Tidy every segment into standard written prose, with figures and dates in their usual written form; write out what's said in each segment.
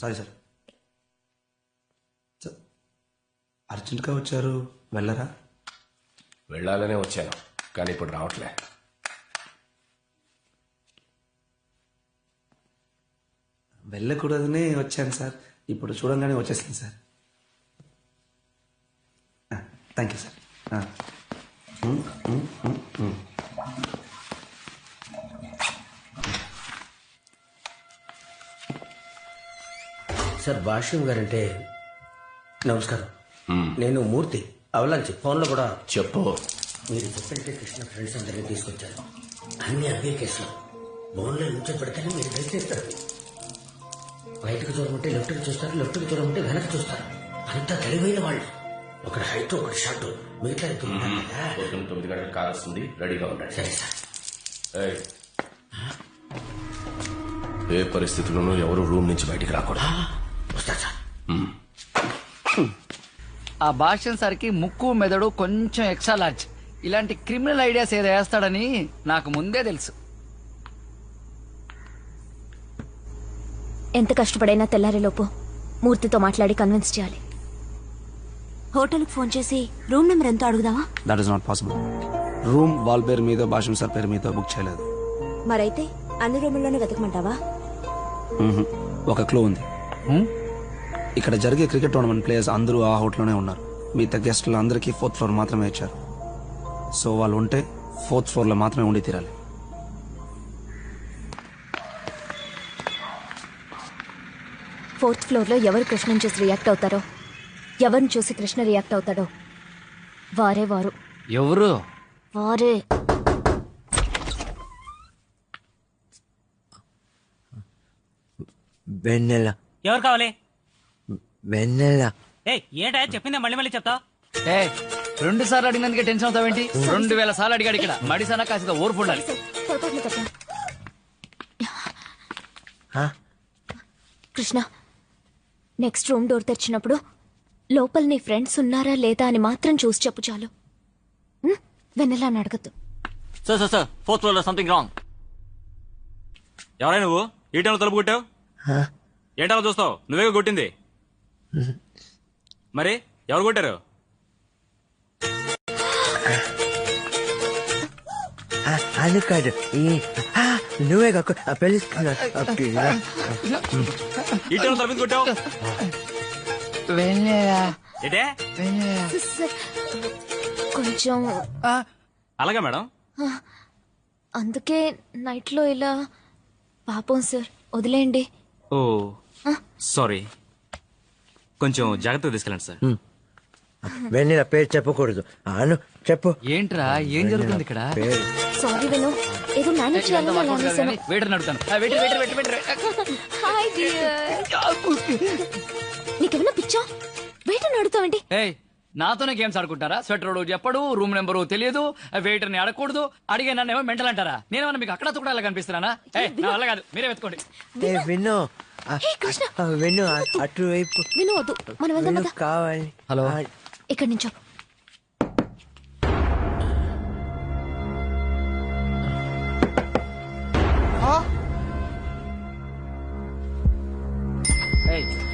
Sorry sir. అర్జెంట్గా వచ్చారు, వెళ్ళరా? వెళ్ళాలనే వచ్చాను, కానీ ఇప్పుడు రావట్లే. వెళ్ళకూడదని వచ్చాను సార్, ఇప్పుడు చూడంగానే వచ్చేసింది sir. Thank you sir. Sir Bhashyam guarantee నమస్కారం. నేను మూర్తి అవలాంచి ఫోన్లో కూడా చెప్పు. మీరు చెప్పంటే కృష్ణ ఫ్రెండ్స్ అందరినీ తీసుకొచ్చారు. అన్ని అవే కేసులు. బోన్లో నుంచి పెడితేనే మీరు దయచేస్తారు. రైట్కి చూడమంటే లెఫ్ట్కి చూస్తారు, లెఫ్ట్కి చూడమంటే వెనక్కి చూస్తారు. అంతా తెలివైన వాళ్ళు. ఒకటి హైట్ ఒకటి షార్ట్, మిగతా 9 గంటలకు కార్ వస్తుంది, రెడీగా ఉండండి. సరే సార్. ఏయ్, ఏ పరిస్థితుల్లోనూ ఎవరు రూమ్ నుంచి బయటికి రాకూడదు. వస్తా సార్. ఆ భాష్యం సార్కి ముక్కు మెదడు కొంచెం ఎక్స్ట్రా లార్జ్. ఇలాంటి క్రిమినల్ ఐడియాస్ ఏదో వేస్తాడని నాకు ముందే తెలుసు. ఎంత కష్టపడైనా తెల్లారేలోపు మూర్తితో మాట్లాడి కన్విన్స్ చేయాలి. హోటల్కి ఫోన్ చేసి రూమ్ నెంబర్ ఎంతో అడుగుదావా? That is not possible. Room వాల్ పేరు మీద, భాష్యం సార్ పేరు మీద బుక్ చేయలేదు. మరైతే అన్ని రూముల్లోనే వెతకమంటావా? ఒక క్లూ ఉంది. ఇక్కడ జరిగే క్రికెట్ టోర్నమెంట్ ప్లేయర్స్ అందరూ ఆ హోటల్లోనే ఉన్నారు. మిగతా గెస్టులు అందరికీ 4th ఫ్లోర్ మాత్రమే ఇచ్చారు. సో వాళ్ళు ఉంటే 4th ఫ్లోర్లో మాత్రమే ఉండి తీరాలి. ఫోర్త్ ఫ్లోర్లో ఎవరు కృష్ణని చూసి రియాక్ట్ అవుతారో, ఎవరిని చూసి కృష్ణ రియాక్ట్ అవుతాడో వారే వారు. ఎవరు? వారే. వెన్నెల. ఎవరు కావాలి? వెన్నెల. ఏంటా చెప్పిందా మళ్ళీ మళ్ళీ చెప్తా? 2 సార్లు అడిగినందుకే టెన్షన్ అవుతావేంటి? 2000 సార్లు అడిగాడు ఇక్కడ. మడిసన కాస్త ఓర్పు ఉండాలి. పొరపాటున తప్ప. కృష్ణ, నెక్స్ట్ రూమ్ డోర్ తెరిచినప్పుడు లోపల నీ ఫ్రెండ్స్ ఉన్నారా లేదా అని మాత్రం చూసి చెప్పు చాలు. వెన్నెలా అని అడగద్దు. సార్ 4th ఫ్లోర్ లో సంథింగ్ రాంగ్. ఎవరై నువ్వు? ఈ టైంలో తలుపు కొట్టావు? ఏంటలా చూస్తావు? నువ్వే కొట్టింది. మరి ఎవరు కొట్టారు? అది కాదు, నువ్వే పిలుస్తున్నా. ఈ టైంలో తలుపు కొట్టావు ఏంటే? కొంచెం అలాగా మేడం. అందుకే నైట్ లో ఇలా. పాపం సార్, వదిలేయండి. ఓ సారీ, కొంచెం జాగ్రత్తగా తీసుకెళ్ళండి సార్. వెన్నెల పేరు చెప్పకూడదు. అను చెప్పు. ఏంట్రా, ఏం జరుగుతుంది ఇక్కడ? సారీ విను, ఏదో మేనేజ్ చేయాలని అలా అనేసాను. వెయిటర్ అడుగుతాను. Hi dear. నీకేమన్నా పిచ్చా? వెయిటర్ అడుగుతావేంటి? నాతోనే గేమ్స్ ఆడుకుంటారా? స్వెటర్ చెప్పడు, రూమ్ నెంబరు తెలియదు, వెయిటర్ ని అడగకూడదు. అడిగే నన్నేమో మెంటల్ అంటారా? నేనేమన్నా మీకు అక్కడ తుక్కడ కనిపిస్తున్నానా? అలా కాదు, మీరే వెతుకోండి. విను, విను అటువైపు. విను వద్దు, మనం వెళ్దాం కదా. కావాలి. హలో, ఇక్కడి నుంచో.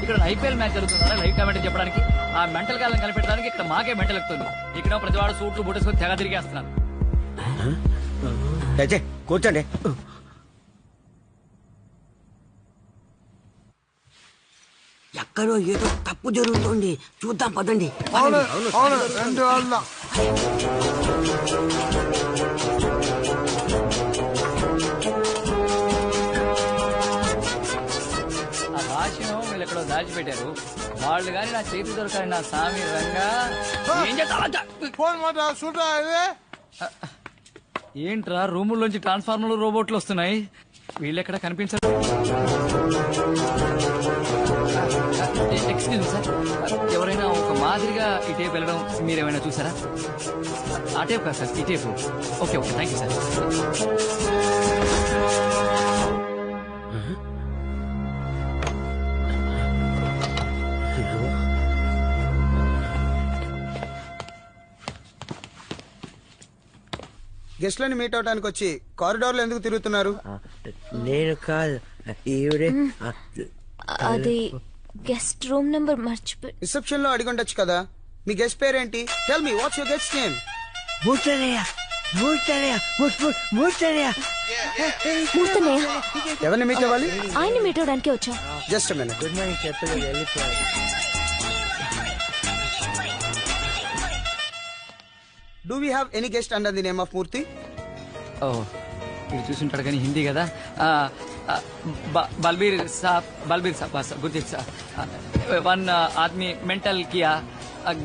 ఇక్కడ ఐపీఎల్ మ్యాచ్ జరుగుతుందా? లైవ్ కామెంట్ చెప్పడానికి ఆ మెంటల్ కాలం కనిపెట్టడానికి ఇక్కడ మాకే మెంటల్ ఎక్కుతుంది. ఇక్కడ ప్రతివాడు సూట్లు బుట్టేసుకొని తెగ తిరిగేస్తున్నారు. కూర్చోండి. ఎక్కడో ఏదో తప్పు జరుగుతుంది, చూద్దాం పదండి. ఆ భాషను వీళ్ళు ఎక్కడో దాచిపెట్టారు. వాళ్ళు గాని నా చేతి దొరకాలి. నా సామి రంగా ఏం చేస్తా? ఏంట్రా, రూముల్లోంచి ట్రాన్స్ఫార్మర్లు రోబోట్లు వస్తున్నాయి. వీళ్ళెక్కడ కనిపించరు. ఎక్స్క్యూజ్ సార్, ఎవరైనా ఒక మాదిరిగా ఈ టేప్ వెళ్ళడం మీరేమైనా చూసారా? ఆ టేప్ కాదు సార్, ఈ tape. Okay okay, thank you sir. గెస్ట్లని మీట్ అవడానికి వచ్చి కారిడార్లో ఎందుకు తిరుగుతున్నారు? నేను కాదు, ఈవిడే అది గెస్ట్ రూమ్ నెంబర్ మర్చిపోయి. రిసెప్షన్ లో అడిగి ఉండొచ్చు కదా. మీ గెస్ట్ పేరేంటి? Tell me what's your guest name? Murthanayya Murthanayya Murthanayya Murthanayya, ఎవరిని మీట్ అవ్వాలి? ఆయన్ని మీట్ అవడానికి వచ్చాం. Just minute. గుడ్ మార్నింగ్ చెప్పలేదు వెళ్ళిపోయాడు. Do we have any guest under the name of Murthy? ఓ ఇది చూసుంటాడు కానీ హిందీ కదా. బల్బీర్ సాబ్ బస్ గుర్తిత్ సాబ్. వన్ ఆద్మీ మెంటల్ కియా,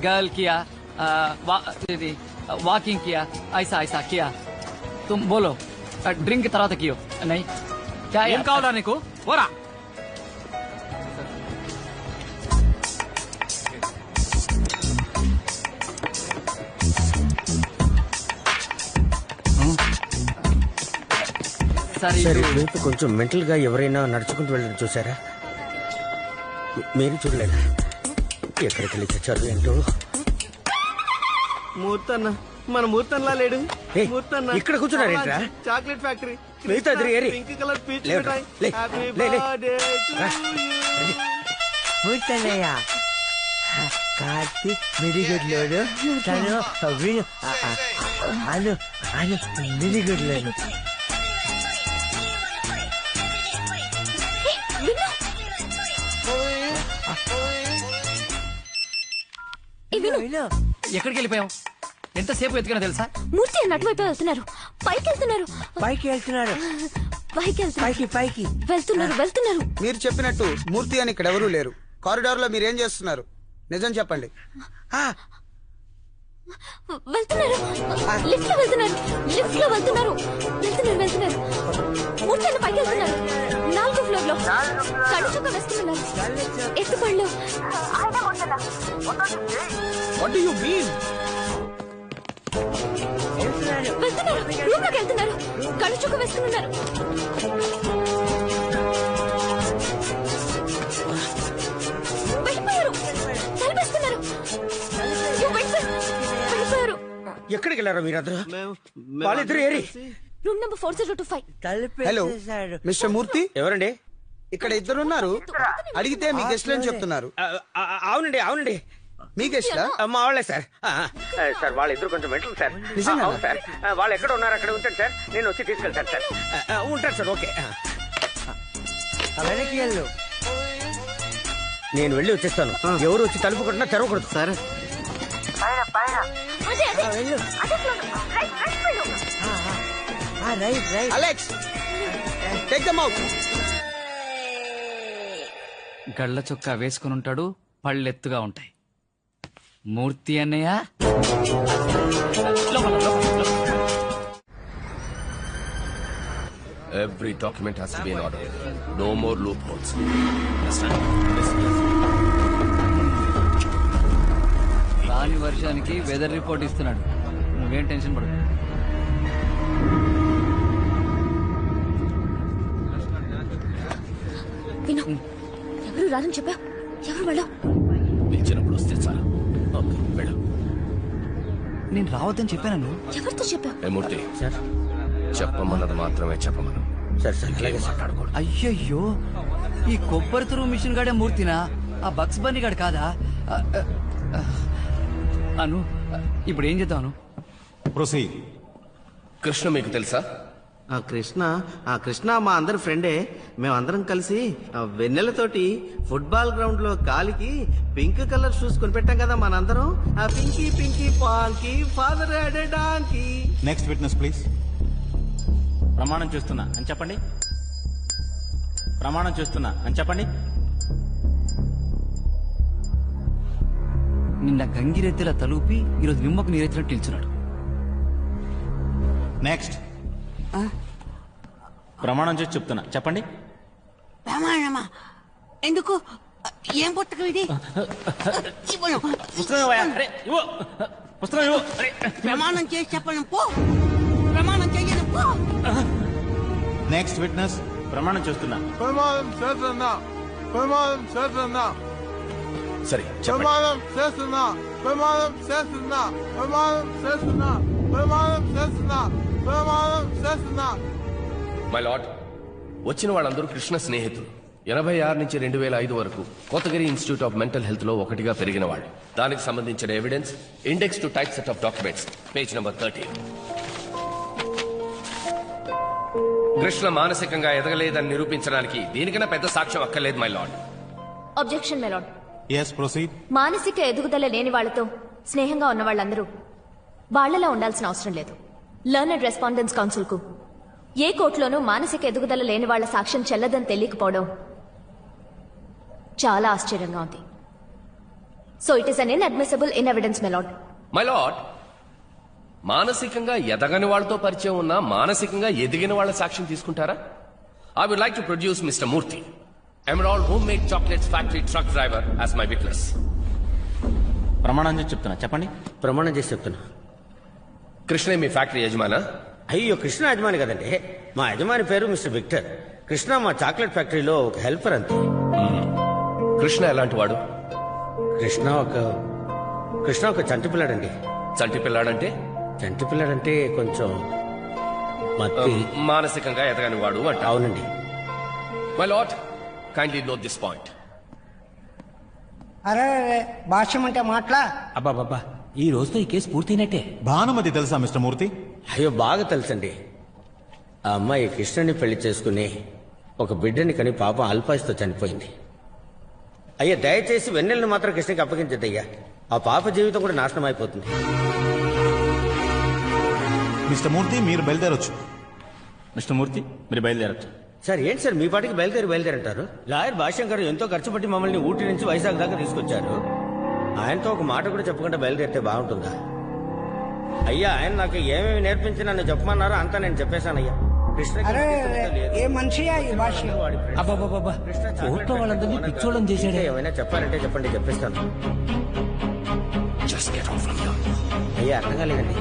गर्ल किया, वॉकिंग किया, ऐसा ऐसा किया. तुम बोलो ड्रिंक తర్వాత कियो नहीं क्या ఏం కావాలా నీకు? ఓరా సార్ సార్ ఇటువైపు కొంచెం మెంటల్ గా ఎవరైనా నడుచుకుంటూ వెళ్ళడం చూసారా? మీరు చూడలేదా? ఎక్కడికి వెళ్ళి చచ్చారు ఏంటో. మూర్తన్న మన మూర్తన్లా లేడు. ఏయ్, మూర్తన్న ఇక్కడ కూర్చున్నారేంట్రా? చాక్లెట్ ఫ్యాక్టరీ మిగతా ఇద్దరు ఏరి? పింక్ కలర్ పీచ్ లేవు, మిఠాయి. లే, హ్యాపీ లే, లే. బర్త్డే టు రా. యు. మూర్తనయ్య కార్తీ మిడిగుడ్లోడు తను విను అను అను మిడిగుడ్లోను. విను ఎక్కడికి వెళ్ళిపోయావు? ఎంతసేపు ఎత్తుకున్నా తెలుసా? మూర్తి అన్న అటువైపు వెళ్తున్నారు. పైకి వెళ్తున్నారు. పైకి వెళ్తున్నారు. పైకి వెళ్తున్నారు. పైకి పైకి వెళ్తున్నారు. మీరు చెప్పినట్టు మూర్తి అని ఇక్కడ ఎవరూ లేరు. కారిడార్ లో మీరేం చేస్తున్నారు? నిజం చెప్పండి. వెళ్తున్నారు. లిఫ్ట్ లో వెళ్తున్నారు. మూర్తి అన్న పైకి వెళ్తున్నారు. 4వ ఫ్లోర్ లో కళ్ళు చుక్క వేస్తున్నారు. ఎత్తుపళ్ళు. What do you mean? వెళ్తున్నారు. రూమ్ లోకి వెళ్తున్నారు. కళ్ళు చుక్క వేస్తున్నారు. వెళ్ళిపోయారు. తలపేస్తున్నారు. వెళ్ళిపోయారు. ఎక్కడికి వెళ్ళారు మీరందరూ? మేము- వాళ్ళిద్దరు ఏరి? Room number 4025. హలో మిస్టర్ మూర్తి, ఎవరండి? ఇక్కడ ఇద్దరున్నారు. అడిగితే మీ గెస్ట్ అని చెప్తున్నారు. అవునండి అవునండి మీ గెస్ట్లా? మా వాళ్ళే సార్. సార్ వాళ్ళిద్దరు కొంచెం మెంటల్ సార్. నిజంగానా? అవును సార్. వాళ్ళు ఎక్కడ ఉన్నారు అక్కడ ఉంచండి సార్, నేను వచ్చి తీసుకెళ్తాను సార్. ఉంటారు సార్. ఓకే వెనక్కి వెళ్ళు. నేను వెళ్ళి వచ్చేస్తాను. ఎవరు వచ్చి తలుపు కొట్టినా తెరవకూడదు సార్. వెళ్ళు. Right right. Alex, take them out. గళ్ళ చొక్కా వేసుకుని ఉంటాడు, పళ్ళెత్తుగా ఉంటాయి. మూర్తి అన్నయ్య Every document has to be in order. No more loopholes. రాని వర్షానికి వెదర్ రిపోర్ట్ ఇస్తున్నాడు. నువ్వేం టెన్షన్ పడదు. విను, ఎవరు రారని చెప్పా? ఎవరు వాళ్ళు? పిలిచినప్పుడు వస్తే చాలు. ఓకే, వెళ్ళు. నేను రావద్దని చెప్పాను. ఎవరితో చెప్పా? ఏ మూర్తి, చెప్పమన్నది మాత్రమే చెప్పమను. సార్ సార్ అలాగే సార్. మాట్లాడకూడదు. అయ్యయ్యో, ఈ కొబ్బరి తురుము మిషన్ గాడే మూర్తినా? ఆ బక్స్ బన్నీ గాడు కాదా? అను, ఇప్పుడు ఏం చేద్దాం? కృష్ణ మీకు తెలుసా? ఆ కృష్ణ మా అందరి ఫ్రెండే. మేమందరం కలిసి ఆ వెన్నెలతోటి ఫుట్బాల్ గ్రౌండ్ లో కాలికి పింక్ కలర్ షూస్ కొనిపెట్టాం కదా మనందరం. ఆ Pinky pinky ponky father had a donkey. Next witness please. ప్రమాణం చేస్తున్నా అని చెప్పండి. ప్రమాణం చేస్తున్నా అని చెప్పండి. నిన్న గంగిరెత్తిలా తలూపి ఈరోజు నిమ్మకు నీరెత్తినట్టు నిల్చున్నాడు. నెక్స్ట్. ప్రమాణం చేసి చెప్తున్నా చెప్పండి. ప్రమాణమా? ఎందుకు? ఏం పుస్తకం ఇది? ఇవ్వను. పుస్తకం ఇవ్వయా? అరే, ఇవ్వు. పుస్తకం ఇవ్వు. అరే. ప్రమాణం చేసి చెప్పను పో. ప్రమాణం చెయ్యను పో. Next witness. ప్రమాణం చేస్తున్నా. ప్రమాదం చేస్తున్నా. ప్రమాదం చేస్తున్నా. సరే చెప్పండి. ప్రమాదం చేస్తున్నా. ప్రమాదం చేస్తున్నా. ప్రమాదం చేస్తున్నా. ప్రమాదం చేస్తున్నా. ప్రమాదం చేస్తున్నా. మై లార్డ్, వచ్చిన వాళ్ళందరూ కృష్ణ స్నేహితులు. 86 నుంచి 2005 వరకు Kotagiri institute of mental health లో ఒకటిగా పెరిగిన వాళ్ళు. దానికి సంబంధించిన evidence index to type set of documents, page number 13. Krishna మానసికంగా ఎదగలేదని నిరూపించడానికి దీనికన్నా పెద్ద సాక్ష్యం అక్కర్లేదు my lord. Objection my lord. Yes proceed. మానసిక ఎదుగుదల లేని వాళ్లతో స్నేహంగా ఉన్న వాళ్ళందరూ వాళ్లలో ఉండాల్సిన అవసరం లేదు. లర్నడ్ రెస్పాండెన్స్ కౌన్సిల్ కు ఏ కోర్టులోనూ మానసిక ఎదుగుదల లేని వాళ్ల సాక్ష్యం చెల్లదని తెలియకపోవడం చాలా ఆశ్చర్యంగా ఉంది. So it is an inadmissible in evidence my lord. My lord, మానసికంగా ఎదగని వాళ్ళతో పరిచయం ఉన్న మానసికంగా ఎదిగిన వాళ్ళ సాక్ష్యం తీసుకుంటారా? I would like to produce mister Murthy, emerald home made chocolates factory truck driver as my witness. ప్రమాణం చేసి చెప్తున్నా, చెప్పండి. ప్రమాణం చేసి చెప్తున్నా. కృష్ణ మీ ఫ్యాక్టరీ యజమానా? అయ్యో, కృష్ణ యజమాని కదండి. మా యజమాని పేరు మిస్టర్ విక్టర్. కృష్ణ మా చాక్లెట్ ఫ్యాక్టరీలో ఒక హెల్పర్ అంతే. కృష్ణ ఎలాంటి వాడు? కృష్ణ ఒక చంటి పిల్లాడండి. చంటి పిల్లాడంటే? చంటి పిల్లాడంటే కొంచెం మత్తి. మానసికంగా ఎదగని వాడు అంట. అవునండి. My lord, kindly note this point. అరే భాష్యం అంటే మాట్లా. అబ్బాబాబా, ఈ రోజుతో ఈ కేసు పూర్తయినట్టే. భానుమతి తెలుసా మిస్టర్ మూర్తి? అయ్యో, బాగా తెలుసండి. ఆ అమ్మాయి కృష్ణని పెళ్లి చేసుకుని ఒక బిడ్డని కని పాపం అల్పాయుస్తో చనిపోయింది. అయ్యా, దయచేసి వెన్నెల్ని మాత్రం కృష్ణకి అప్పగించద్దయ్యా. ఆ పాప జీవితం కూడా నాశనం అయిపోతుంది. మిస్టర్ మూర్తి, మీరు బయలుదేరొచ్చు. మిస్టర్ మూర్తి, మీరు బయలుదేరచ్చు. సార్, ఏంటి సార్ మీ పాటికి బయలుదేరంటారు? లాయర్ భాష్యం గారు ఎంతో ఖర్చు పెట్టి మమ్మల్ని ఊటీ నుంచి వైజాగ్ దాకా తీసుకొచ్చారు. ఆయనతో ఒక మాట కూడా చెప్పకుండా బయలుదేరితే బాగుంటుందా? అయ్యా, ఆయన నాకు ఏమేమి నేర్పించి నన్ను చెప్పమన్నారో అంతా నేను చెప్పేశానయ్యా. అరే ఏ మనిషియా ఈ భాష్యం? అబ్బాబాబా, కోర్టులో వాళ్ళందరినీ పిచ్చోళ్ళని చేశాడే. ఏమైనా చెప్పారంటే చెప్పండి, చెప్పేస్తాను. Just get off from here. అయ్యా, అర్థం కాలేదండి.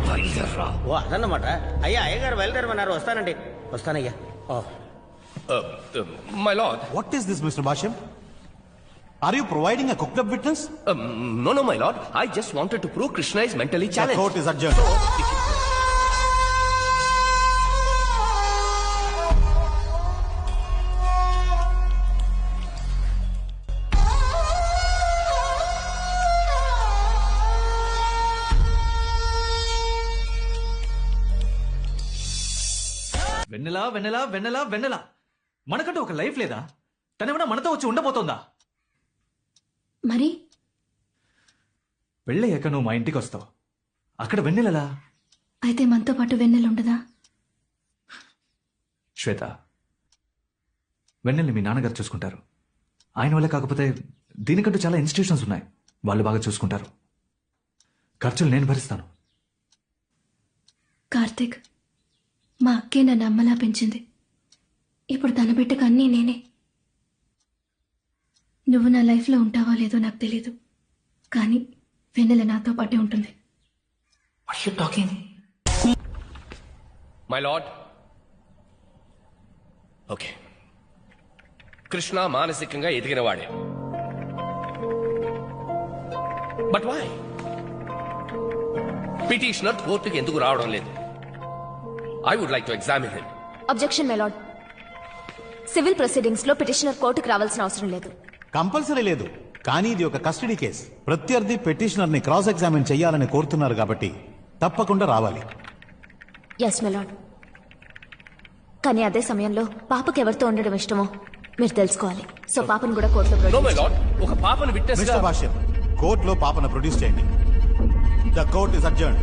బయలుదేరరా. ఓ, అదన్నమాట. అయ్యా, అయ్యగారు బయలుదేరమన్నారు. వస్తానండి. వస్తానయ్యా. My lord. What is this mister Bhashyam? Are you providing a cooked up witness? No, my lord. I just wanted to prove Krishna is mentally The challenged. court is adjourned. వెన్నెలా వెన్నెలా వెన్నెలా వెన్నెలా, మనకంటూ ఒక లైఫ్ లేదా? తనేమన్నా మనతో వచ్చి ఉండబోతోందా? మరి పెళ్ళయ్యాక నువ్వు మా ఇంటికి వస్తావు, అక్కడ వెన్నెలలా? అయితే మనతో పాటు వెన్నెలుండదా? శ్వేత, వెన్నెల్ని మీ నాన్నగారు చూసుకుంటారు. ఆయన వల్ల కాకపోతే దీనికంటూ చాలా ఇన్స్టిట్యూషన్స్ ఉన్నాయి, వాళ్ళు బాగా చూసుకుంటారు. ఖర్చులు నేను భరిస్తాను. కార్తిక్, మా అక్కే నన్ను అమ్మలా పెంచింది. ఇప్పుడు తన బిడ్డకు అన్నీ నేనే. నువ్వు నా లైఫ్లో ఉంటావో లేదో నాకు తెలీదు, కానీ వెన్నెల నాతో పాటే ఉంటుంది. మై లార్డ్, ఓకే, కృష్ణ మానసికంగా ఎదిగినవాడే. బట్ వై పిటిషనర్ కోర్టుకి ఎందుకు రావడం లేదు? I would like to examine him. Objection my lord. Civil proceedings లో పిటిషనర్ కోర్టుకు రావాల్సిన అవసరం లేదు. కంపల్సరీ లేదు, కానీ ఇది ఒక కస్టడీ కేసు. ప్రత్యర్థి పెటిషనర్ ని క్రాస్ ఎగ్జామిన్ చేయాలని కోరుతున్నారు కాబట్టి తప్పకుండా రావాలి. Yes my lord. కానీ అదే సమయంలో పాపకి ఎవరితో ఉండడం ఇష్టమో మీరు తెలుసుకోవాలి. సో పాపను కూడా కోర్టులో నో మై ప్రొడ్యూస్ లార్డ్, ఒక పాపను విట్నెస్ మిస్టర్ భాష్యం, కోర్టులో పాపను ప్రొడ్యూస్ చేయండి. The court is adjourned.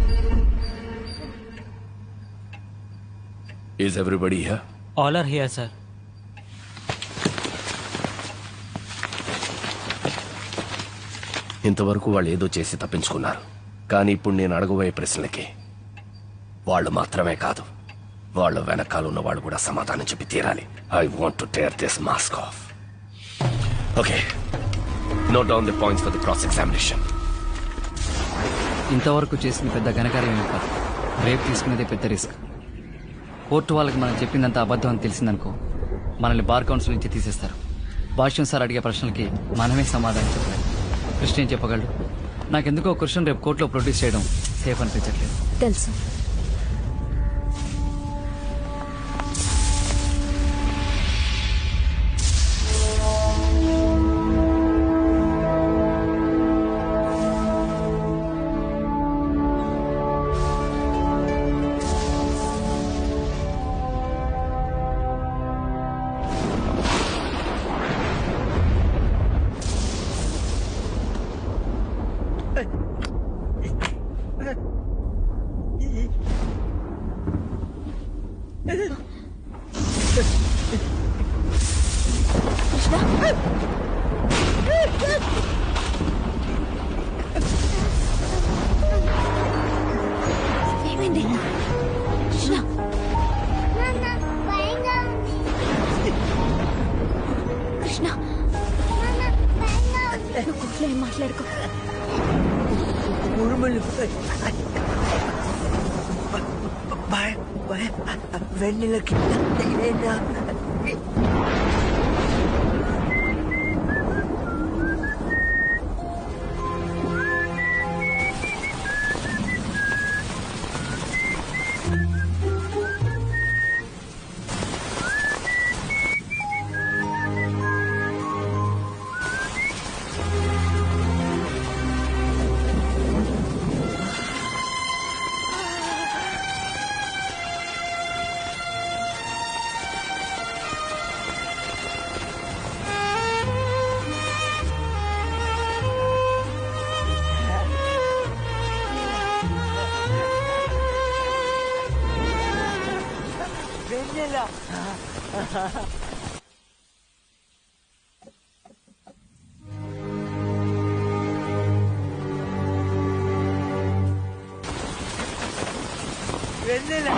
Is everybody here? All are here, sir. ఇంతవరకు వాళ్ళు ఏదో చేసి తప్పించుకున్నారు, కానీ ఇప్పుడు నేను అడగబోయే ప్రశ్నలకి వాళ్ళు మాత్రమే కాదు, వాళ్ళ వెనకాల ఉన్న వాళ్ళు కూడా సమాధానం చెప్పి తీరాలి. I want to tear this mask of. Okay, note down the points for the cross examination. ఇంతవరకు చేసిన పెద్ద ఘనకార్యం ఏం కాదు, రేపు తీసుకునేదే పెద్ద రిస్క్. కోర్టు వాళ్ళకి మనం చెప్పిందంత అబద్ధం అని తెలిసిందనుకో, మనల్ని బార్ కౌన్సిల్ నుంచి తీసేస్తారు. భాష్యం సార్ అడిగే ప్రశ్నలకి మనమే సమాధానం చెప్పాలి. కృష్ణ ఏం చెప్పగలడు? నాకెందుకో కృష్ణ రేపు కోర్టులో ప్రొడ్యూస్ చేయడం సేఫ్ అనిపించట్లేదు. తెలుసు. ఏమైంది కృష్ణ కృష్ణ నువ్వు కోట్లో ఏం మాట్లాడుకో వెన్నెలకి వెన్నెల